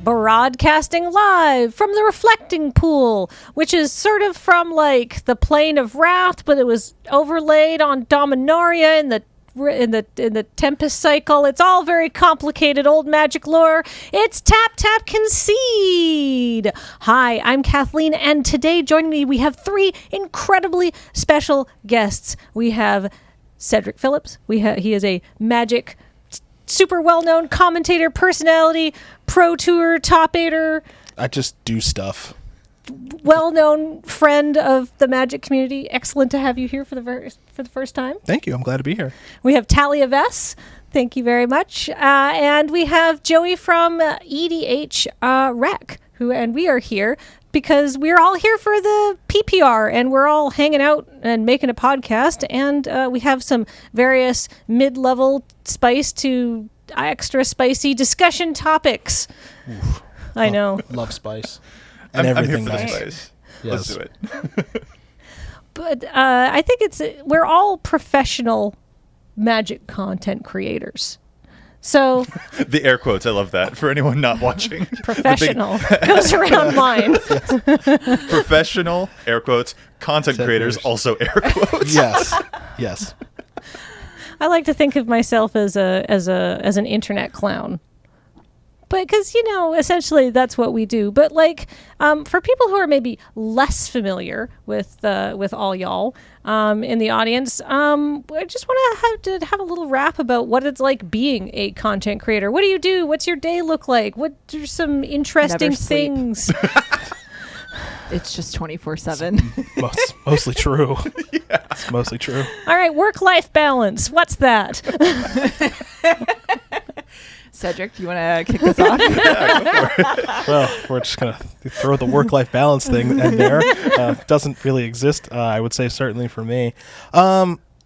broadcasting live from the reflecting pool, which is sort of from like the plane of wrath, but it was overlaid on Dominaria in the Tempest cycle. It's all very complicated old magic lore. It's Tap Tap Concede. Hi, I'm Kathleen, and today joining me we have three incredibly special guests. We have Cedric Phillips. He is a magic super well-known commentator, personality, pro tour, top 8er. I just do stuff. Well-known friend of the magic community. Excellent to have you here for the first time. Thank you. I'm glad to be here. We have Taalia Vess. Thank you very much. And we have Joey from EDH Rec, and we are here because we're all here for the PPR, and we're all hanging out and making a podcast, and we have some various mid-level spice to extra spicy discussion topics. Oof. I know. Love spice. And I'm everything here for the nice. spice. Yes. Let's do it. But I think we're all professional magic content creators. So The air quotes, I love that. For anyone not watching. professional goes around mine. Professional, air quotes, content creators, also air quotes. Yes. I like to think of myself as an internet clown. But because, essentially that's what we do. But for people who are maybe less familiar with all y'all in the audience, I just want to have a little rap about what it's like being a content creator. What do you do? What's your day look like? What are some interesting things? It's just 24/7. Mostly true. Yeah. It's mostly true. All right, work-life balance. What's that? Cedric, do you want to kick us off? Yeah, go for it. Well, we're just going to throw the work-life balance thing in there. Doesn't really exist, I would say, certainly for me.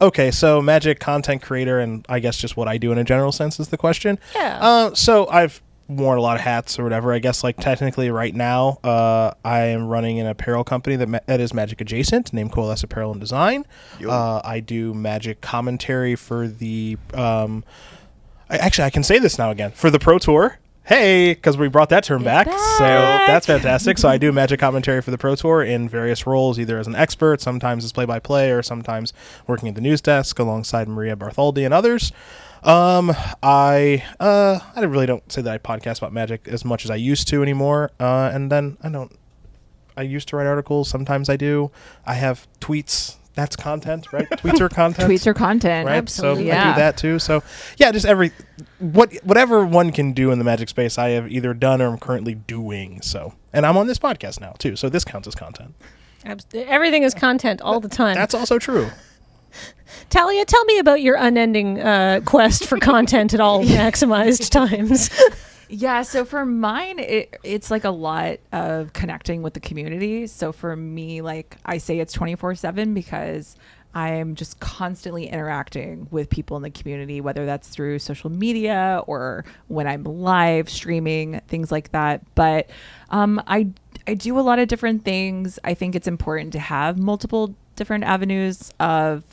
Okay, so magic content creator, and I guess just what I do in a general sense is the question. Yeah. So I've worn a lot of hats or whatever. I guess technically right now I am running an apparel company that is magic adjacent, named Coalesce Apparel and Design. I do magic commentary for the... I can say this now again. For the Pro Tour. Hey, because we brought that term back. So that's fantastic. So I do magic commentary for the Pro Tour in various roles, either as an expert, sometimes as play-by-play, or sometimes working at the news desk alongside Maria Bartholdi and others. I really don't say that I podcast about magic as much as I used to anymore. And then I used to write articles. Sometimes I do. I have tweets. That's content, right? Tweets are content. Tweets are content. Right? Absolutely. So I do that too. So yeah, just whatever one can do in the magic space, I have either done or I'm currently doing. So, and I'm on this podcast now too. So this counts as content. Everything is content all the time. That's also true. Taalia, tell me about your unending quest for content at all maximized times. Yeah, so for mine, it's a lot of connecting with the community. So for me, I say it's 24/7 because I'm just constantly interacting with people in the community, whether that's through social media or when I'm live streaming, things like that. But I do a lot of different things. I think it's important to have multiple different avenues of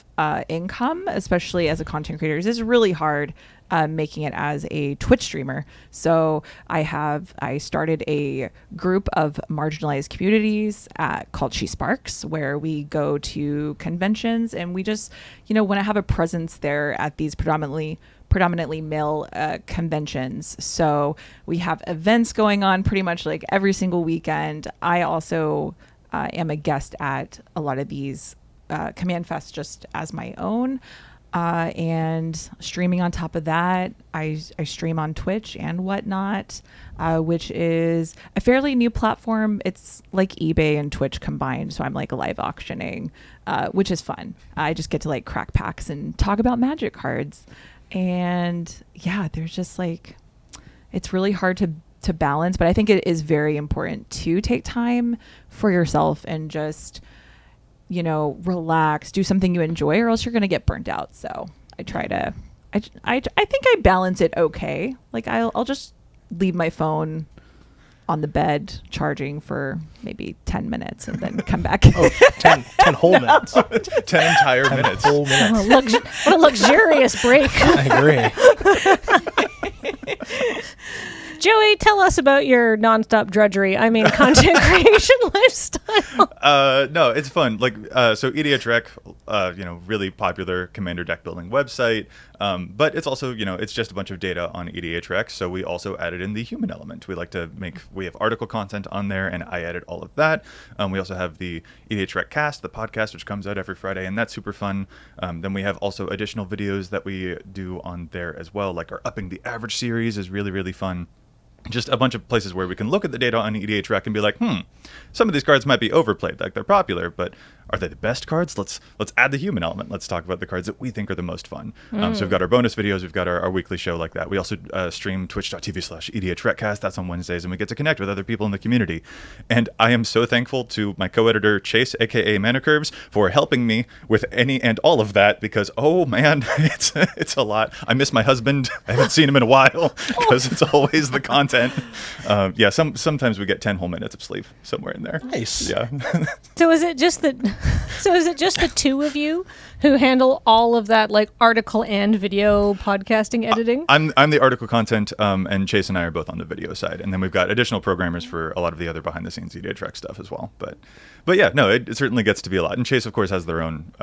income, especially as a content creator. It's really hard making it as a Twitch streamer. So I started a group of marginalized communities called She Sparks, where we go to conventions and we just, want to have a presence there at these predominantly male conventions. So we have events going on pretty much every single weekend. I also am a guest at a lot of these Command Fests just as my own. And streaming on top of that, I stream on Twitch and whatnot, which is a fairly new platform. It's like eBay and Twitch combined. So I'm live auctioning, which is fun. I just get to crack packs and talk about magic cards. And yeah, there's just it's really hard to balance, but I think it is very important to take time for yourself and just relax, do something you enjoy, or else you're going to get burnt out. So I try to, I think I balance it okay. I'll just leave my phone on the bed charging for maybe 10 minutes and then come back. 10 whole minutes. 10 entire minutes. Whole minutes. What a luxurious break. I agree. Joey, tell us about your nonstop drudgery. I mean, content creation lifestyle. No, it's fun. Like, so EDH Rec, really popular commander deck building website. But it's also, it's just a bunch of data on EDH Rec. So we also added in the human element. We have article content on there, and I edit all of that. We also have the EDH Rec cast, the podcast, which comes out every Friday, and that's super fun. Then we have also additional videos that we do on there as well, like our Upping the Average series is really, really fun. Just a bunch of places where we can look at the data on EDH Rec and be like, some of these cards might be overplayed, like they're popular, but are they the best cards? Let's add the human element. Let's talk about the cards that we think are the most fun. So we've got our bonus videos, we've got our weekly show like that. We also stream twitch.tv/EDHRecast. That's on Wednesdays, and we get to connect with other people in the community. And I am so thankful to my co-editor Chase, aka Mana Curves, for helping me with any and all of that, because oh man, it's a lot. I miss my husband. I haven't seen him in a while because it's always the content. Sometimes we get 10 whole minutes of sleep somewhere in there. Nice. Yeah. So is it just the two of you who handle all of that, like article and video podcasting editing? I'm the article content, and Chase and I are both on the video side, and then we've got additional programmers for a lot of the other behind the scenes EDH Rec stuff as well. But yeah, no, it certainly gets to be a lot. And Chase, of course, has their own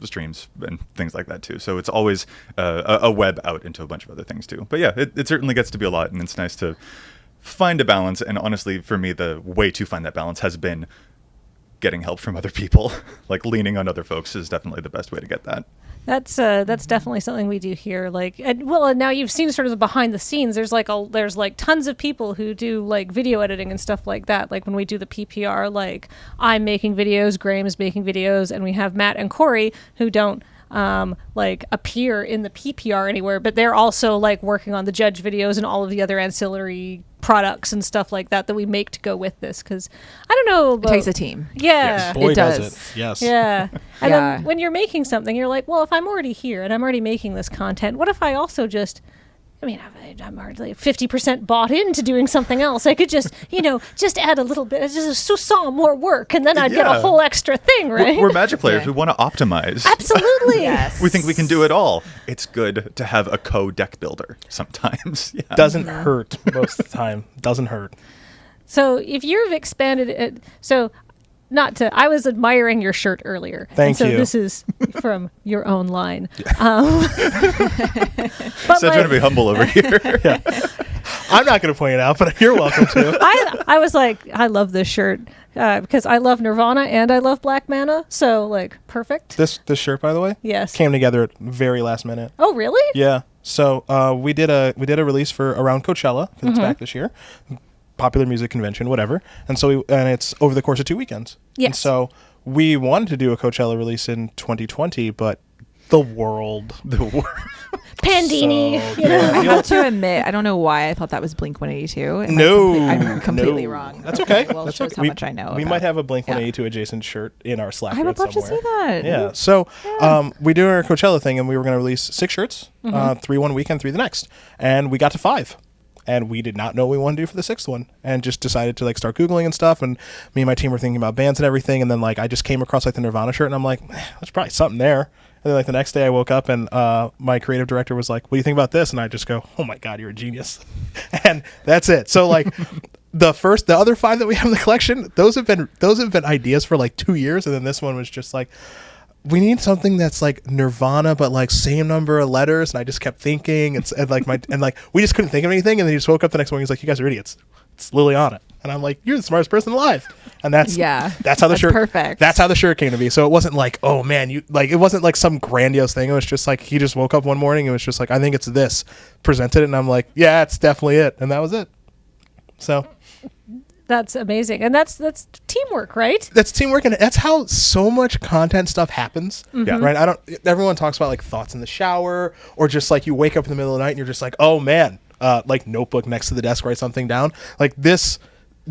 streams and things like that too. So it's always a web out into a bunch of other things too. But yeah, it certainly gets to be a lot, and it's nice to find a balance. And honestly, for me, the way to find that balance has been getting help from other people. Like leaning on other folks is definitely the best way to get that. That's definitely something we do here. Like, and now you've seen sort of the behind the scenes. There's like tons of people who do like video editing and stuff like that. Like when we do the PPR, like I'm making videos, Graham is making videos, and we have Matt and Corey who don't appear in the PPR anywhere, but they're also like working on the judge videos and all of the other ancillary products and stuff like that we make to go with this, because I don't know it takes a team. Yeah, Boy, it does. it. Yes. Yeah. And Yeah. then when you're making something, you're like, well, if I'm already here and I'm already making this content, what if I also I'm hardly 50% bought into doing something else. I could just add a little bit, just saw more work, and then I'd get a whole extra thing, right? We're Magic players. Yeah. We want to optimize. Absolutely. Yes. We think we can do it all. It's good to have a co-deck builder sometimes. Yeah. Doesn't hurt most of the time. Doesn't hurt. So if you've expanded it, I was admiring your shirt earlier. Thank you. So this is from your own line. But So trying to be humble over here. I'm not going to point it out, but you're welcome to. I was like, I love this shirt because I love Nirvana and I love Black Mana. So like, perfect. This shirt, by the way, Yes. came together at very last minute. Oh, really? Yeah. So we did a release for around Coachella, because it's back this year. Popular music convention, whatever. And so it's over the course of 2 weekends. Yes. And so we wanted to do a Coachella release in 2020, but the world. Pandini. So, you know? yeah. I have to admit, I don't know why I thought that was Blink 182. No, I'm completely no. wrong. That's okay. Well, That's shows okay. how much I know. We about- might have a Blink 182 adjacent shirt in our Slack. I would love to see that. Yeah. So we do our Coachella thing, and we were going to release 6 shirts, 3 one weekend, 3 the next, and we got to 5. And we did not know what we wanted to do for the 6th one, and just decided to like start Googling and stuff. And me and my team were thinking about bands and everything. And then like I just came across like the Nirvana shirt, and I'm like, there's probably something there. And then like the next day I woke up, and my creative director was like, what do you think about this? And I just go, oh my God, you're a genius. And that's it. So like the other 5 that we have in the collection, those have been ideas for like 2 years. And then this one was just like, we need something that's like Nirvana, but like same number of letters. And I just kept thinking, and we just couldn't think of anything. And then he just woke up the next morning. He's like, "You guys are idiots. It's Liliana." And I'm like, "You're the smartest person alive." And that's how the shirt. Perfect. That's how the shirt came to be. So it wasn't like, oh man, it wasn't like some grandiose thing. It was just like he just woke up one morning. It was just like, I think it's this. Presented it, and I'm like, yeah, it's definitely it. And that was it. So. That's amazing. And that's teamwork, right? That's teamwork, and that's how so much content stuff happens. Yeah. Right? Everyone talks about like thoughts in the shower, or just like you wake up in the middle of the night and you're just like, oh man, like notebook next to the desk, write something down. Like this,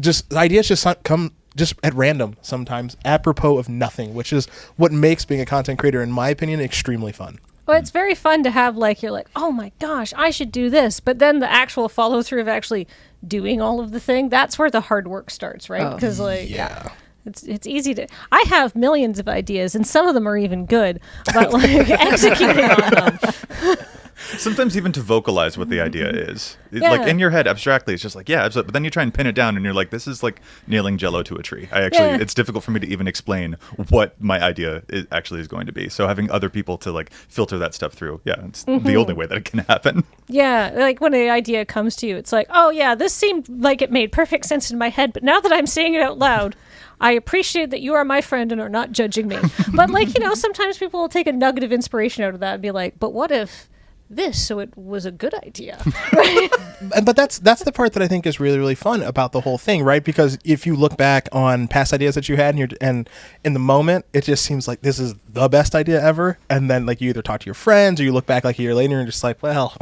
just ideas just come just at random sometimes, apropos of nothing, which is what makes being a content creator, in my opinion, extremely fun. Well, it's very fun to have you're like, oh my gosh, I should do this. But then the actual follow through of actually doing all of the thing, that's where the hard work starts, right? Because it's easy to, I have millions of ideas and some of them are even good, but like executing on them. Sometimes even to vocalize what the idea is. Yeah. Like in your head, abstractly, it's just like, yeah, but then you try and pin it down and you're like, this is like nailing Jello to a tree. It's difficult for me to even explain what my idea actually is going to be. So having other people to like filter that stuff through, it's the only way that it can happen. Yeah, like when an idea comes to you, it's like, oh yeah, this seemed like it made perfect sense in my head, but now that I'm saying it out loud, I appreciate that you are my friend and are not judging me. But like, sometimes people will take a nugget of inspiration out of that and be like, but what if this, so it was a good idea? Right? But that's the part that I think is really, really fun about the whole thing, right? Because if you look back on past ideas that you had and in the moment, it just seems like this is the best idea ever. And then like you either talk to your friends or you look back like a year later and you're just like, well,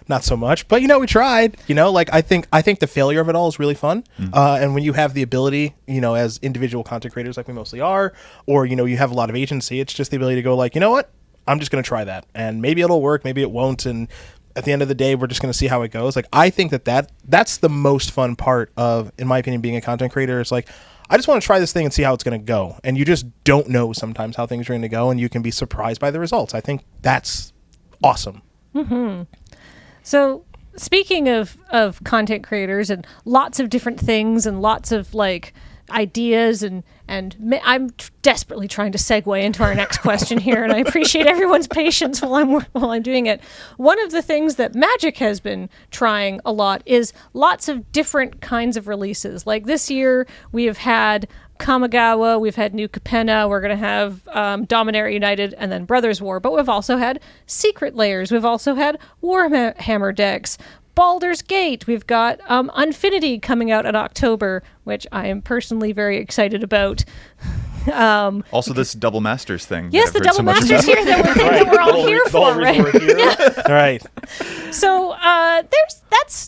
not so much, but we tried. Like I think the failure of it all is really fun. And when you have the ability, as individual content creators like we mostly are, or you have a lot of agency, it's just the ability to go like, you know what, I'm just going to try that, and maybe it'll work, maybe it won't, and at the end of the day, we're just going to see how it goes. Like I think that's the most fun part of, in my opinion, being a content creator. It's like, I just want to try this thing and see how it's going to go, and you just don't know sometimes how things are going to go, and you can be surprised by the results. I think that's awesome. So speaking of content creators and lots of different things and lots of like ideas and I'm desperately trying to segue into our next question here, and I appreciate everyone's patience while I'm doing it. One of the things that Magic has been trying a lot is lots of different kinds of releases. Like this year we have had Kamigawa, we've had New Capenna, we're going to have Dominaria United, and then Brothers War. But we've also had Secret Layers. We've also had Warhammer decks. Baldur's Gate. We've got Unfinity coming out in October, which I am personally very excited about. Also, this Double Masters thing. Yes, the Double Masters here that we're all here for, right? Right. So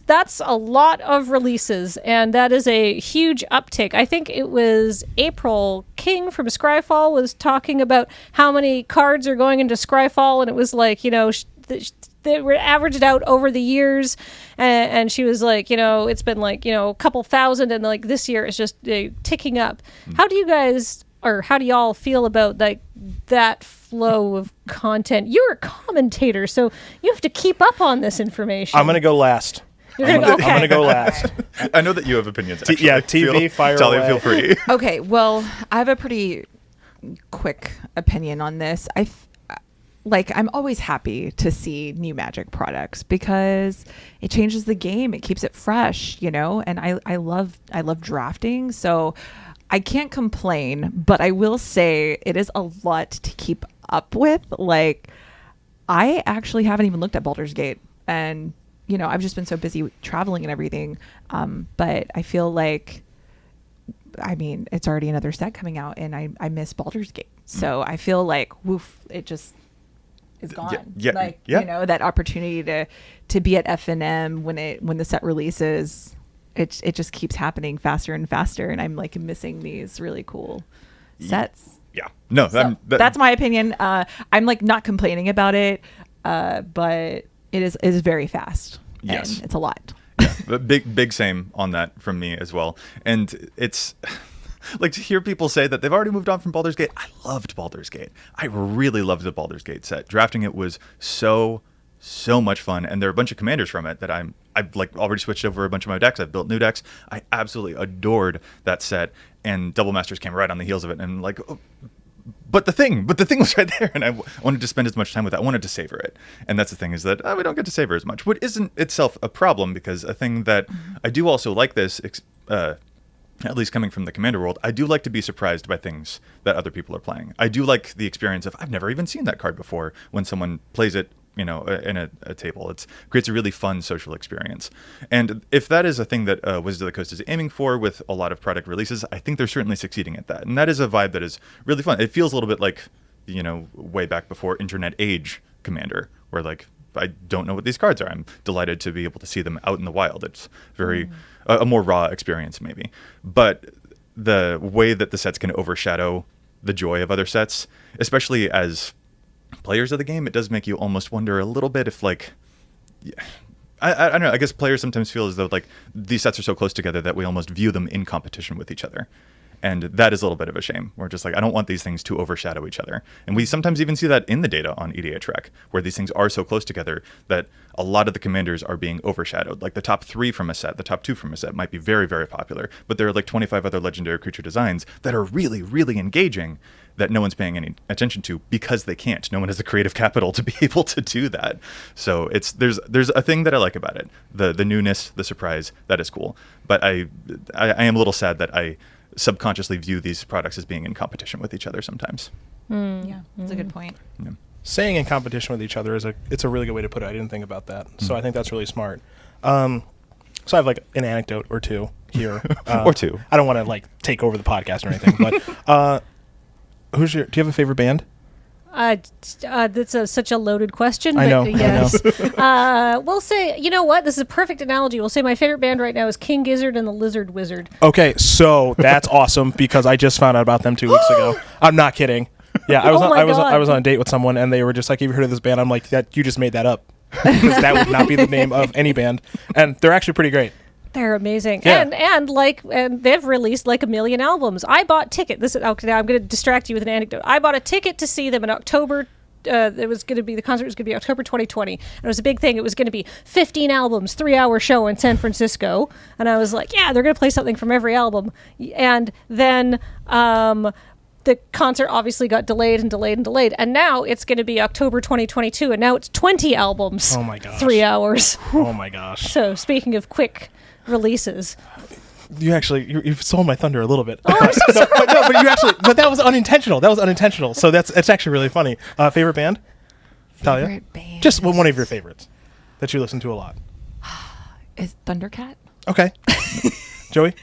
that's a lot of releases, and that is a huge uptick. I think it was April King from Scryfall was talking about how many cards are going into Scryfall, and it was like, they were averaged out over the years, and she was like, it's been like, a couple thousand, and like this year it's just ticking up. How do you guys, or how do y'all feel about like that flow of content? You're a commentator, so you have to keep up on this information. I'm going to go last. I'm going to go last. I know that you have opinions. Actually. TV, fire Taalia, away. feel free. Okay, well, I have a pretty quick opinion on this. I'm always happy to see new Magic products because it changes the game. It keeps it fresh, and I love drafting. So I can't complain, but I will say it is a lot to keep up with. Like, I actually haven't even looked at Baldur's Gate, and, I've just been so busy traveling and everything. But I feel like, it's already another set coming out, and I miss Baldur's Gate. So I feel like, woof, it just is gone. That opportunity to be at FNM when the set releases, it just keeps happening faster and faster, and I'm like missing these really cool sets. Yeah, no, so that's my opinion. I'm like not complaining about it, but it is very fast. Yes, and it's a lot. Yeah, big same on that from me as well, and it's. Like to hear people say that they've already moved on from Baldur's Gate. I loved Baldur's Gate. I really loved the Baldur's Gate set. Drafting it was so much fun, and there are a bunch of commanders from it that I've like already switched over a bunch of my decks. I've built new decks. I absolutely adored that set, and Double Masters came right on the heels of it, and like, but the thing was right there, and I wanted to spend as much time with that. I wanted to savor it, and that's the thing, is that we don't get to savor as much, which isn't itself a problem, because a thing that I do also like this. At least coming from the Commander world, I do like to be surprised by things that other people are playing. I do like the experience of, I've never even seen that card before, when someone plays it, in a table. It creates a really fun social experience. And if that is a thing that Wizards of the Coast is aiming for with a lot of product releases, I think they're certainly succeeding at that. And that is a vibe that is really fun. It feels a little bit like, way back before Internet Age Commander, where like, I don't know what these cards are. I'm delighted to be able to see them out in the wild. It's very a more raw experience, maybe. But the way that the sets can overshadow the joy of other sets, especially as players of the game, it does make you almost wonder a little bit if, like, I don't know. I guess players sometimes feel as though like these sets are so close together that we almost view them in competition with each other. And that is a little bit of a shame. We're just like, I don't want these things to overshadow each other. And we sometimes even see that in the data on EDHREC, where these things are so close together that a lot of the commanders are being overshadowed. Like the top 3 from a set, the top 2 from a set might be very, very popular, but there are like 25 other legendary creature designs that are really, really engaging that no one's paying any attention to because they can't. No one has the creative capital to be able to do that. So there's a thing that I like about it. The newness, the surprise, that is cool. But I am a little sad that I subconsciously view these products as being in competition with each other sometimes. Yeah, that's a good point. Yeah. Saying in competition with each other it's a really good way to put it. I didn't think about that. So I think that's really smart. So I have like an anecdote or two here. Or two. I don't want to like take over the podcast or anything, but do you have a favorite band? That's such a loaded question. I but know. Yes. We'll say, you know what? This is a perfect analogy. We'll say my favorite band right now is King Gizzard and the Lizard Wizard. Okay, so that's awesome because I just found out about them 2 weeks ago. I'm not kidding. Yeah, I was on a date with someone and they were just like, "Have you heard of this band?" I'm like, "That you just made that up." Because that would not be the name of any band, and they're actually pretty great. They're amazing. Yeah. And they've released like 1 million albums. I bought ticket. Okay, now I'm going to distract you with an anecdote. I bought a ticket to see them in October. The concert was going to be October 2020. And it was a big thing. It was going to be 15 albums, 3-hour show in San Francisco. And I was like, yeah, they're going to play something from every album. And then the concert obviously got delayed and delayed and delayed. And now it's going to be October 2022. And now it's 20 albums. Oh my gosh. 3 hours. Oh my gosh. So speaking of quick releases. You've stolen my thunder a little bit. Oh, I'm so sorry. But that was unintentional. So it's actually really funny. Favorite band? Taalia? Favorite band? Just one of your favorites that you listen to a lot. Is Thundercat? Okay. Joey?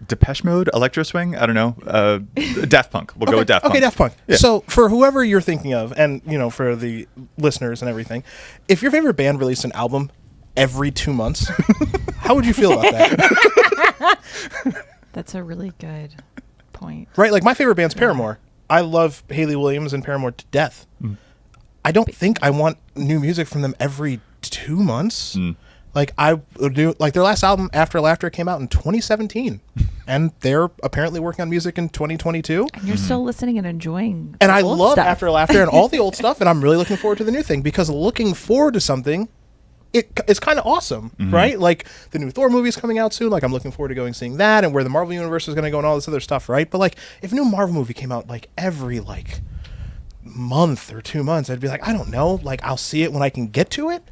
Depeche Mode, Electro Swing, I don't know. Daft Punk. We'll go with Daft Punk. Okay, Daft Punk. Yeah. So for whoever you're thinking of, and for the listeners and everything, if your favorite band released an album every 2 months, how would you feel about that? That's a really good point. Right? Like my favorite band's Paramore. I love Hayley Williams and Paramore to death. I don't think I want new music from them every 2 months. Like I would do, like their last album, After Laughter, came out in 2017, and they're apparently working on music in 2022. And you're still listening and enjoying. And the I old love stuff. After Laughter and all the old stuff, and I'm really looking forward to the new thing because looking forward to something, it's kind of awesome, right? Like the new Thor movie is coming out soon. Like I'm looking forward to going seeing that, and where the Marvel universe is going to go and all this other stuff, right? But like if a new Marvel movie came out like every like month or 2 months, I'd be like, I don't know, like I'll see it when I can get to it.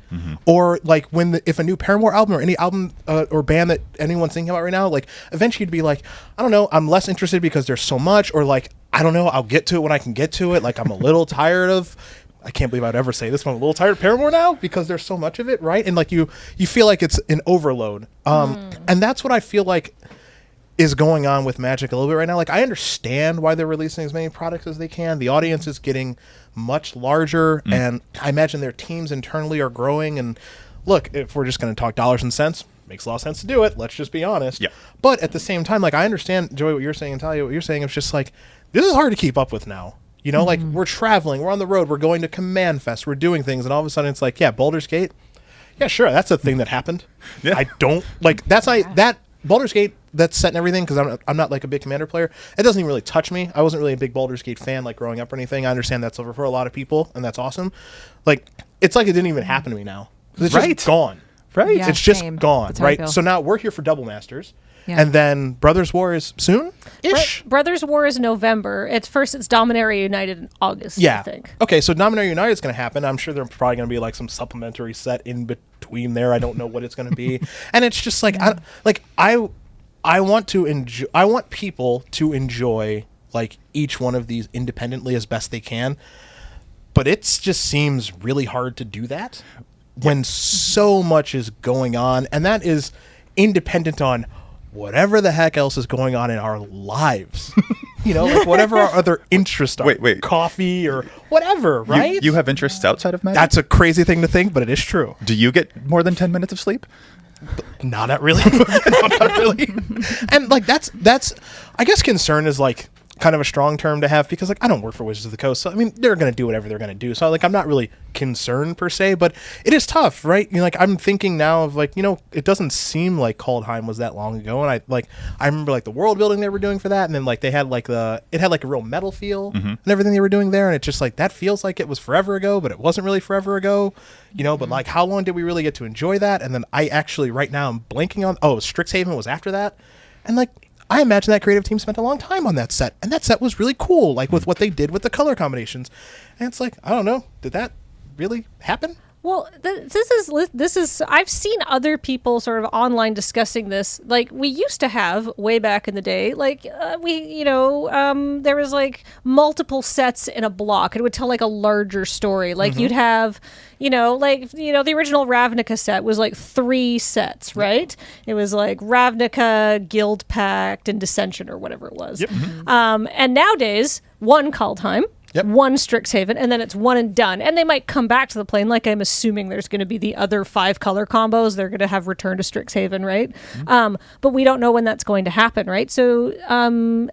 Or like if a new Paramore album or any album or band that anyone's thinking about right now, like eventually you'd be like, I don't know, I'm less interested because there's so much, or like I don't know, I'll get to it when I can get to it. Like I'm a little tired of, I can't believe I'd ever say this, but I'm a little tired of Paramore now because there's so much of it, right? And like you feel like it's an overload, and that's what I feel like is going on with Magic a little bit right now. Like I understand why they're releasing as many products as they can. The audience is getting much larger, and I imagine their teams internally are growing. And look, if we're just going to talk dollars and cents, makes a lot of sense to do it. Let's just be honest. Yeah. But at the same time, like I understand, Joey, what you're saying, and Taalia, what you're saying. It's just like this is hard to keep up with now. Like we're traveling, we're on the road, we're going to Command Fest, we're doing things, and all of a sudden it's like, yeah, Baldur's Gate. Yeah, sure, that's a thing that happened. Yeah. I don't like that's not that Baldur's Gate. That's set and everything because I'm not like a big Commander player. It doesn't even really touch me. I wasn't really a big Baldur's Gate fan like growing up or anything. I understand that's over for a lot of people, and that's awesome. Like it's like it didn't even happen to me now. It's just gone. Right? Yeah, it's just same. gone. That's how I Right? feel. So now we're here for Double Masters. Yeah. And then Brothers War is soon-ish. Brothers War is November. It's Dominaria United in August, Yeah. I think. Okay, so Dominaria United is going to happen. I'm sure there's probably going to be like some supplementary set in between there. I don't know what it's going to be. And it's just like I want to enjoy. I want people to enjoy like each one of these independently as best they can. But it just seems really hard to do that when so much is going on, and that is independent on whatever the heck else is going on in our lives. Like whatever our other interests are. Wait. Coffee or whatever, right? You have interests outside of Magic? That's a crazy thing to think, but it is true. Do you get more than 10 minutes of sleep? Not really. No, not really. And like that's I guess concern is like kind of a strong term to have because like I don't work for Wizards of the Coast, so I mean they're going to do whatever they're going to do. So like I'm not really concerned per se, but it is tough, right? You know, like I'm thinking now of like, you know, it doesn't seem like Kaldheim was that long ago, and I remember like the world building they were doing for that, and then like they had like it had like a real metal feel and everything they were doing there, and it's just like that feels like it was forever ago, but it wasn't really forever ago, you know. But like how long did we really get to enjoy that? And then I actually right now I'm blanking on Strixhaven was after that, and like I imagine that creative team spent a long time on that set, and that set was really cool, like with what they did with the color combinations. And it's like, I don't know, did that really happen? Well, this is I've seen other people sort of online discussing this. Like we used to have way back in the day, like there was like multiple sets in a block. It would tell like a larger story. Like you'd have, the original Ravnica set was like 3 sets, right? It was like Ravnica, Guild Pact, and Dissension or whatever it was. Yep. And nowadays, one Kaldheim. Yep. One Strixhaven, and then it's one and done. And they might come back to the plane, like I'm assuming there's going to be the other 5 color combos. They're going to have Return to Strixhaven, right? But we don't know when that's going to happen, right? So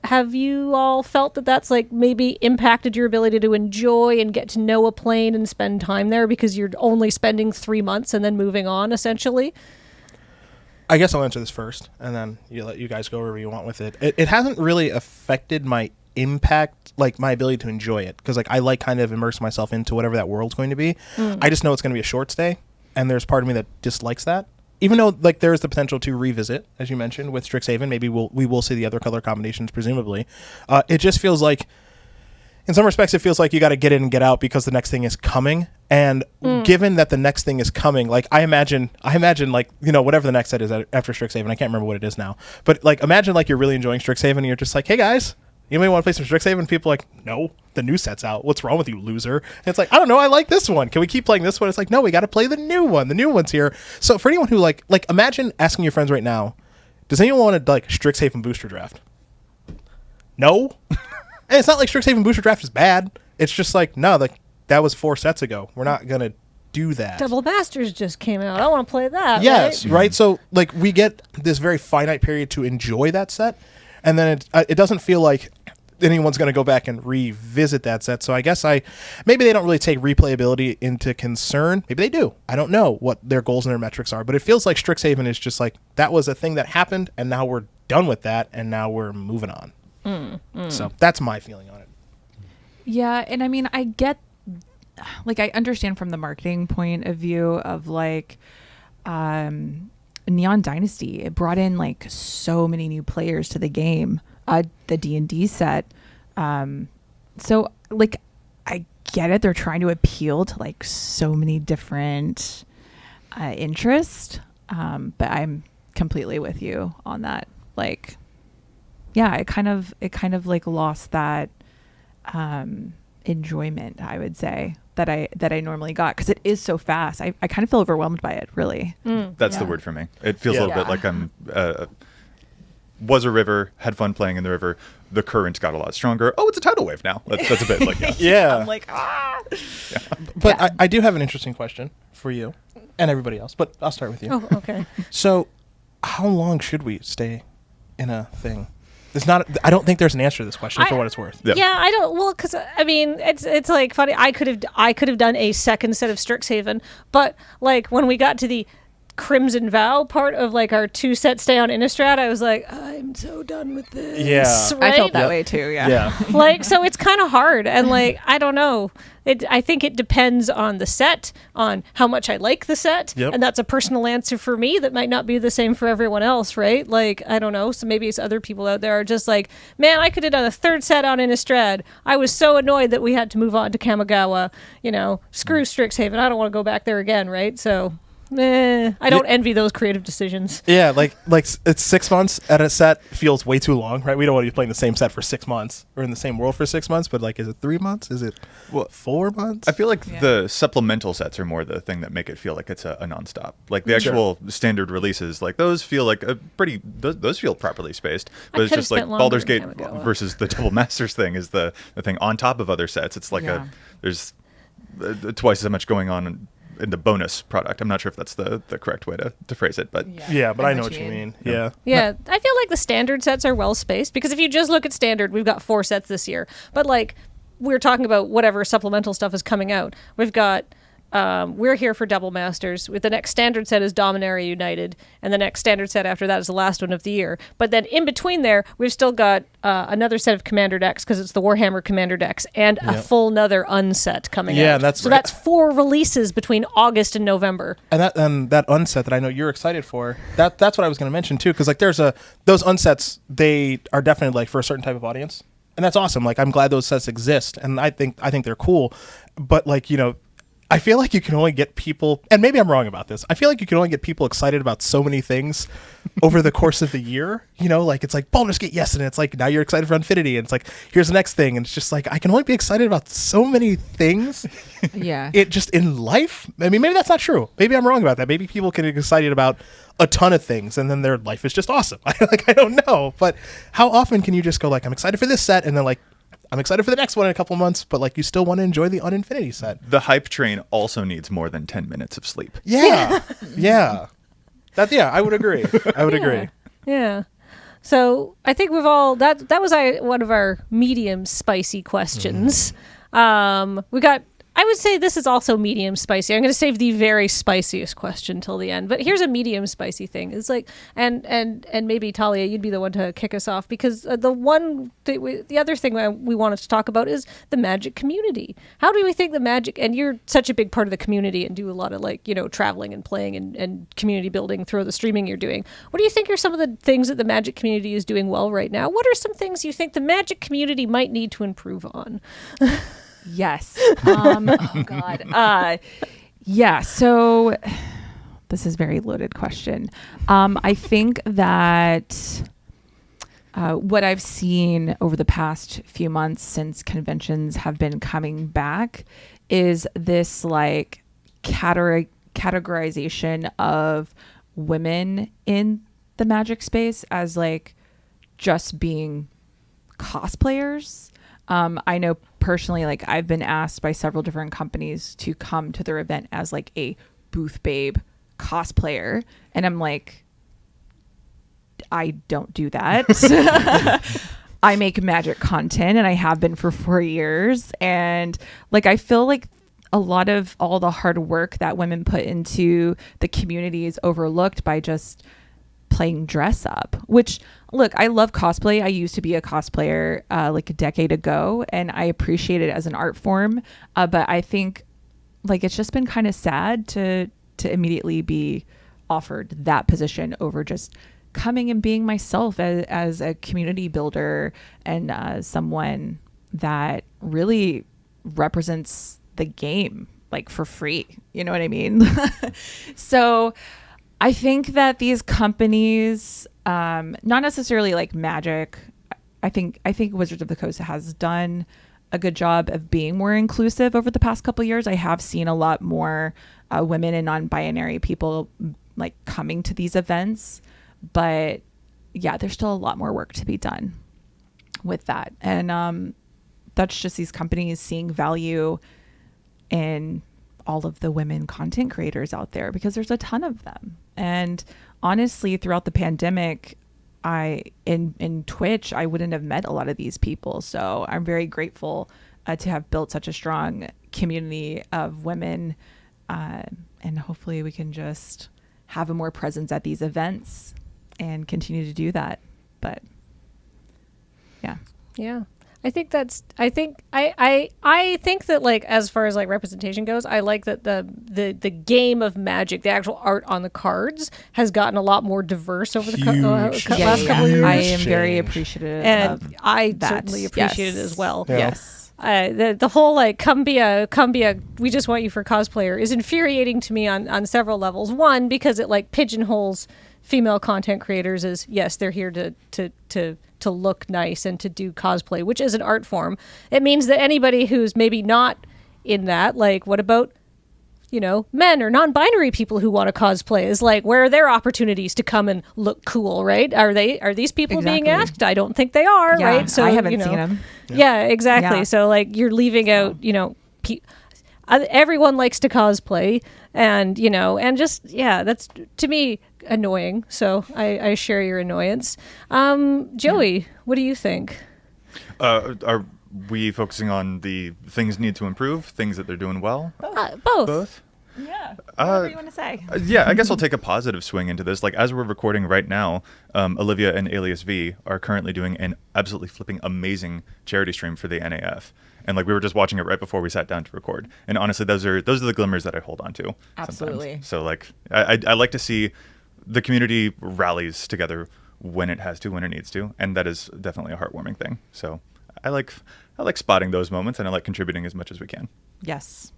have you all felt that that's like maybe impacted your ability to enjoy and get to know a plane and spend time there because you're only spending 3 months and then moving on, essentially? I guess I'll answer this first, and then let you guys go wherever you want with it. It hasn't really affected my impact, like my ability to enjoy it, because like I like kind of immerse myself into whatever that world's going to be. I just know it's going to be a short stay, and there's part of me that dislikes that, even though like there's the potential to revisit, as you mentioned, with Strixhaven. Maybe we will see the other color combinations, presumably. It just feels like, in some respects, it feels like you got to get in and get out because the next thing is coming. And given that the next thing is coming, like I imagine like, whatever the next set is after Strixhaven, I can't remember what it is now, but like imagine like you're really enjoying Strixhaven and you're just like, hey guys, anybody want to play some Strixhaven? People are like, no, the new set's out. What's wrong with you, loser? And it's like, I don't know, I like this one. Can we keep playing this one? It's like, no, we got to play the new one. The new one's here. So for anyone who like imagine asking your friends right now, does anyone want to like Strixhaven booster draft? No. And it's not like Strixhaven booster draft is bad. It's just like, no, like that was 4 sets ago. We're not going to do that. Double Masters just came out. I want to play that. Yes, right? So like we get this very finite period to enjoy that set. And then it doesn't feel like anyone's going to go back and revisit that set. So I guess maybe they don't really take replayability into concern. Maybe they do. I don't know what their goals and their metrics are. But it feels like Strixhaven is just like, that was a thing that happened, and now we're done with that, and now we're moving on. So that's my feeling on it. Yeah, and I mean, I get, like, I understand from the marketing point of view of, like, Neon Dynasty. It brought in like so many new players to the game, the D&D set. So like I get it, they're trying to appeal to like so many different interests, but I'm completely with you on that. Like, yeah, it kind of like lost that enjoyment, I would say, that I normally got, because it is so fast. I kind of feel overwhelmed by it, really. That's the word for me. It feels a little bit like I'm was a river, had fun playing in the river. The current got a lot stronger. Oh, it's a tidal wave now. That's a bit like that. Yeah. I'm like, But I do have an interesting question for you and everybody else, but I'll start with you. Oh, okay. So how long should we stay in a thing? I don't think there's an answer to this question for what it's worth. Yeah, I don't. Well, because I mean, it's like funny. I could have done a second set of Strixhaven, but like when we got to the Crimson Vow part of like our 2 set stay on Innistrad, I was like, I'm so done with this. Yeah, right? I felt that way too. Yeah. Like, so it's kind of hard, and like I don't know. I think it depends on the set, on how much I like the set, and that's a personal answer for me that might not be the same for everyone else, right? Like, I don't know. So maybe it's other people out there are just like, man, I could have done a 3rd set on Innistrad. I was so annoyed that we had to move on to Kamigawa. Screw Strixhaven. I don't want to go back there again, right? So I don't envy those creative decisions. Yeah, like it's 6 months at a set feels way too long, right? We don't want to be playing the same set for 6 months or in the same world for 6 months, but like, is it 3 months? Is it 4 months? I feel like the supplemental sets are more the thing that make it feel like it's a nonstop. Like the actual standard releases, like those feel like those feel properly spaced. But it's just like Baldur's Gate versus the Double Masters thing is the thing on top of other sets. It's like there's twice as much going on in the bonus product. I'm not sure if that's the correct way to phrase it, but Yeah, but I know what you mean. Yeah. Yeah, I feel like the standard sets are well spaced, because if you just look at standard, we've got 4 sets this year. But like we're talking about whatever supplemental stuff is coming out. We've got we're here for Double Masters. With the next standard set is Dominaria United, and the next standard set after that is the last one of the year. But then in between there, we've still got another set of Commander decks, because it's the Warhammer Commander decks, and a full another unset coming out. That's so right. that's 4 releases between August and November. And that unset that I know you're excited for, that's what I was going to mention too, because like those unsets, they are definitely like for a certain type of audience, and that's awesome. Like I'm glad those sets exist, and I think they're cool, but like I feel like you can only get people, and maybe I'm wrong about this, I feel like you can only get people excited about so many things over the course of the year. Like it's like Baldur's Gate, yes, and it's like now you're excited for Infinity, and it's like here's the next thing, and it's just like I can only be excited about so many things. Yeah. It just in life. I mean, maybe that's not true. Maybe I'm wrong about that. Maybe people can get excited about a ton of things, and then their life is just awesome. I don't know, but how often can you just go like I'm excited for this set, and then like I'm excited for the next one in a couple months, but like you still want to enjoy the Uninfinity set. The hype train also needs more than 10 minutes of sleep. Yeah. Yeah. I would agree. Agree. Yeah. So I think we've all that was one of our medium spicy questions. We got, I would say this is also medium spicy. I'm going to save the very spiciest question till the end, but here's a medium spicy thing. It's like, and maybe Taalia, you'd be the one to kick us off, because the other thing we wanted to talk about is the Magic community. How do we think the Magic, and you're such a big part of the community and do a lot of like, traveling and playing and community building through the streaming you're doing. What do you think are some of the things that the Magic community is doing well right now? What are some things you think the Magic community might need to improve on? Yes. Oh God. Yeah. So this is a very loaded question. I think that what I've seen over the past few months since conventions have been coming back is this like categorization of women in the Magic space as like just being cosplayers. I know personally, like I've been asked by several different companies to come to their event as like a booth babe cosplayer. And I'm like, I don't do that. I make Magic content, and I have been for 4 years. And like, I feel like a lot of all the hard work that women put into the community is overlooked by just playing dress up, which look, I love cosplay. I used to be a cosplayer like a decade ago, and I appreciate it as an art form. But I think like it's just been kind of sad to immediately be offered that position over just coming and being myself as a community builder and someone that really represents the game like for free. You know what I mean? So I think that these companies, not necessarily like Magic, I think Wizards of the Coast has done a good job of being more inclusive over the past couple of years. I have seen a lot more women and non-binary people like coming to these events, but yeah, there's still a lot more work to be done with that. And that's just these companies seeing value in all of the women content creators out there, because there's a ton of them. And honestly, throughout the pandemic, in Twitch, I wouldn't have met a lot of these people. So I'm very grateful to have built such a strong community of women. And hopefully we can just have a more presence at these events and continue to do that. But yeah. Yeah. I think that like as far as like representation goes, I like that the game of Magic, the actual art on the cards, has gotten a lot more diverse over the last couple of years. I am very appreciative, and of I that. certainly appreciate it as well. Yeah. Yes. The whole like come be a we just want you for cosplayer is infuriating to me on several levels. One, because it like pigeonholes female content creators as yes, they're here to look nice and to do cosplay, which is an art form. It means that anybody who's maybe not in that, like what about men or non-binary people who want to cosplay, is like, where are their opportunities to come and look cool, right? Are these people being asked? I don't think they are, Yeah, right? So I haven't seen them. Yeah, exactly. Yeah. So like you're leaving out, everyone likes to cosplay, and and just that's to me annoying. So I share your annoyance. Joey, what do you think? Are we focusing on the things need to improve, things that they're doing well? Both. Yeah. Whatever you want to say. Yeah, I guess I'll take a positive swing into this. Like, as we're recording right now, Olivia and Alias V are currently doing an absolutely flipping amazing charity stream for the NAF. And like we were just watching it right before we sat down to record. And honestly, those are the glimmers that I hold on to. Absolutely. Sometimes. So like I like to see the community rallies together when it has to, when it needs to, and that is definitely a heartwarming thing. So I like spotting those moments, and I like contributing as much as we can. Yes.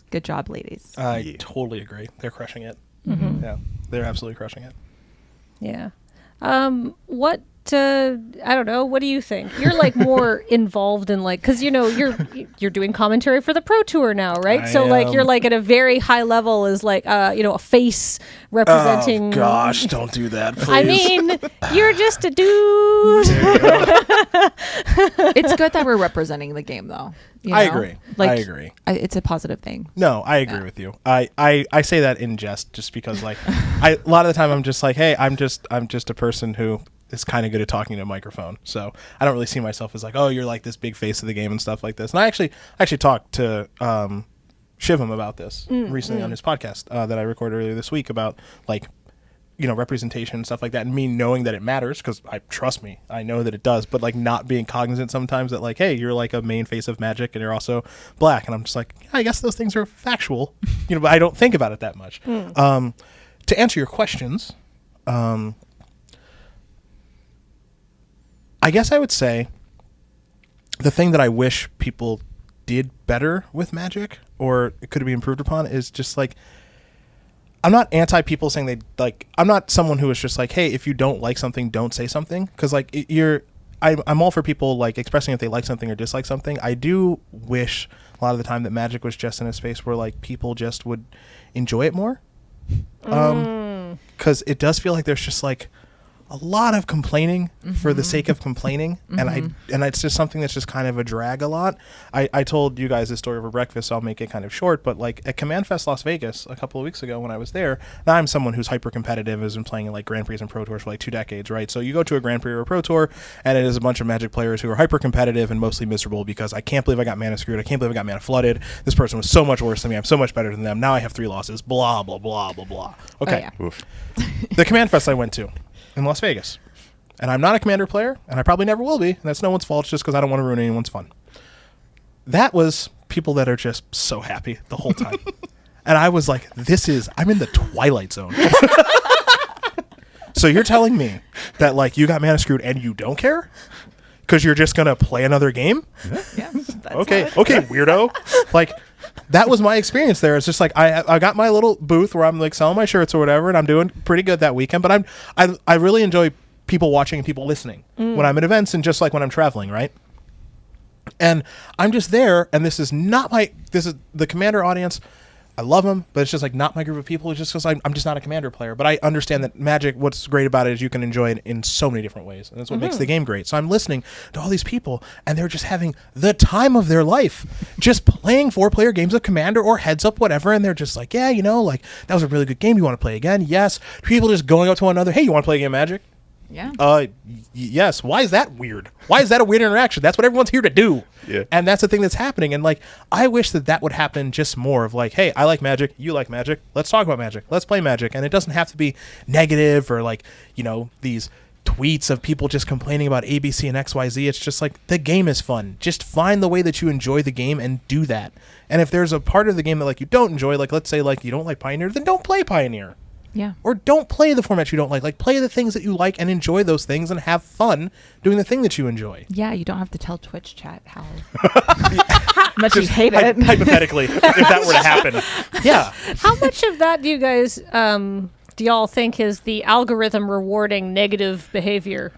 Good job, ladies. I totally agree. They're crushing it. Mm-hmm. Yeah, they're absolutely crushing it. Yeah. What I don't know. What do you think? You're like more involved in like, because you're doing commentary for the Pro Tour now, right? So like you're like at a very high level as like a face representing. Oh gosh, don't do that, please. I mean, you're just a dude. It's good that we're representing the game, though. I agree. I agree. It's a positive thing. No, I agree with you. I say that in jest, just because like a lot of the time I'm just like, hey, I'm just a person who is kind of good at talking to a microphone. So I don't really see myself as like, oh, you're like this big face of the game and stuff like this. And I actually talked to Shivam about this recently on his podcast that I recorded earlier this week about like, representation and stuff like that, and me knowing that it matters, because trust me, I know that it does, but like not being cognizant sometimes that like, hey, you're like a main face of Magic and you're also black, and I'm just like, yeah, I guess those things are factual, but I don't think about it that much. To answer your questions, I guess I would say the thing that I wish people did better with Magic, or it could be improved upon, is just like, I'm not anti people saying they like, I'm not someone who is just like, hey, if you don't like something, don't say something. Cause like I'm all for people like expressing if they like something or dislike something. I do wish a lot of the time that Magic was just in a space where like people just would enjoy it more. Cause it does feel like there's just like a lot of complaining for the sake of complaining, and it's just something that's just kind of a drag a lot. I told you guys this story over breakfast, so I'll make it kind of short, but like at Command Fest Las Vegas a couple of weeks ago when I was there, now I'm someone who's hyper competitive, has been playing in like Grand Prix and Pro Tours for like 2 decades, right? So you go to a Grand Prix or a Pro Tour, and it is a bunch of Magic players who are hyper competitive and mostly miserable because I can't believe I got mana screwed, I can't believe I got mana flooded, this person was so much worse than me, I'm so much better than them, now I have 3 losses, blah, blah, blah, blah, blah. Okay. Oh, yeah. The Command Fest I went to in Las Vegas. And I'm not a Commander player, and I probably never will be, and that's no one's fault, it's just because I don't want to ruin anyone's fun. That was people that are just so happy the whole time. And I was like, I'm in the Twilight Zone. So you're telling me that like you got mana screwed and you don't care? Because you're just going to play another game? Yeah. Okay, weirdo. Like, that was my experience there. It's just like I got my little booth where I'm like selling my shirts or whatever, and I'm doing pretty good that weekend. But I really enjoy people watching and people listening when I'm at events and just like when I'm traveling, right? And I'm just there, and this is the Commander audience. I love them, but it's just like not my group of people. It's just because I'm just not a Commander player. But I understand that Magic, what's great about it is you can enjoy it in so many different ways. And that's what makes the game great. So I'm listening to all these people, and they're just having the time of their life, just playing 4-player games of Commander or Heads Up, whatever. And they're just like, yeah, like that was a really good game. You want to play again? Yes. People just going up to one another. Hey, you want to play a game of Magic? Yeah. Yes. Why is that weird? Why is that a weird interaction? That's what everyone's here to do. Yeah. And that's the thing that's happening. And like, I wish that would happen just more of like, hey, I like Magic. You like Magic. Let's talk about Magic. Let's play Magic. And it doesn't have to be negative or like, these tweets of people just complaining about ABC and XYZ. It's just like, the game is fun. Just find the way that you enjoy the game and do that. And if there's a part of the game that like you don't enjoy, like let's say like you don't like Pioneer, then don't play Pioneer. Yeah. Or don't play the format you don't like. Like, play the things that you like and enjoy those things and have fun doing the thing that you enjoy. Yeah, you don't have to tell Twitch chat how much you hate it. Hypothetically, if that were to happen. Yeah. How much of that do you guys, do y'all think is the algorithm rewarding negative behavior?